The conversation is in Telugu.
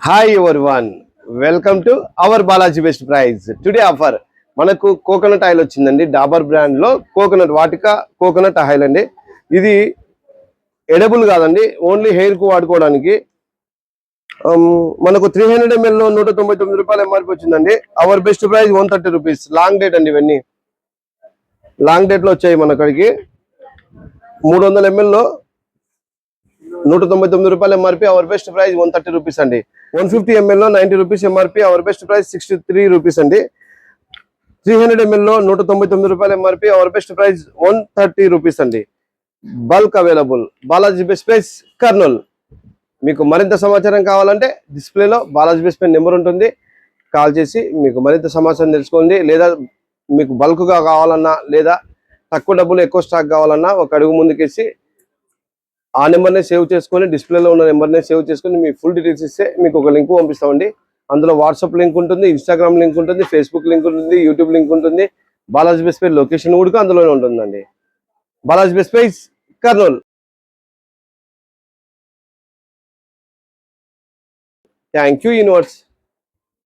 Hi everyone, welcome to our Balaji best price. Today offer మనకు కోకోనట్ ఆయిల్ వచ్చిందండి. డాబర్ బ్రాండ్ లో కోకోనట్ వాటిక కోకోనట్ ఆయిల్ అండి. ఇది ఎడబుల్ కాదండి, ఓన్లీ హెయిర్ కు వాడుకోవడానికి. మనకు 300 ml లో 199 రూపాయలు ఎంఆర్పి వచ్చిందండి. Our best price 130 rupees. Long date అండి, ఇవన్నీ లాంగ్ డేట్ లో వచ్చాయి మన అక్కడికి. 300 ml లో 199 రూపాయలు MRP. Our best price 130 rupees అండి. 150 ml లో 90 rupees MRP. Our best price 63 rupees అండి. 300 ml లో 199 రూపాయలు MRP. Our best price 130 rupees అండి. Bulk available. Balaji best price Kurnool. మీకు మరింత సమాచారం కావాలంటే డిస్ప్లేలో బాలాజీ బెస్ట్ ప్రైజ్ నెంబర్ ఉంటుంది, కాల్ చేసి మీకు మరింత సమాచారం తెలుసుకోండి. లేదా మీకు బల్క్గా కావాలన్నా లేదా తక్కువ డబ్బులు ఎక్కువ స్టాక్ కావాలన్నా ఒక అడుగు ముందుకేసి ఆ నెంబర్నే సేవ్ చేసుకొని, డిస్ప్లేలో ఉన్న నెంబర్నే సేవ్ చేసుకొని మీ ఫుల్ డీటెయిల్స్ ఇస్తే మీకు ఒక లింక్ పంపిస్తామండి. అందులో వాట్సాప్ లింక్ ఉంటుంది, ఇన్స్టాగ్రామ్ లింక్ ఉంటుంది, ఫేస్బుక్ లింక్ ఉంటుంది, యూట్యూబ్ లింక్ ఉంటుంది. బాలాజీ బెస్ట్ ప్రైజ్ లొకేషన్ కూడా అందులోనే ఉంటుందండి. Balaji best price Kurnool. Thank you universe.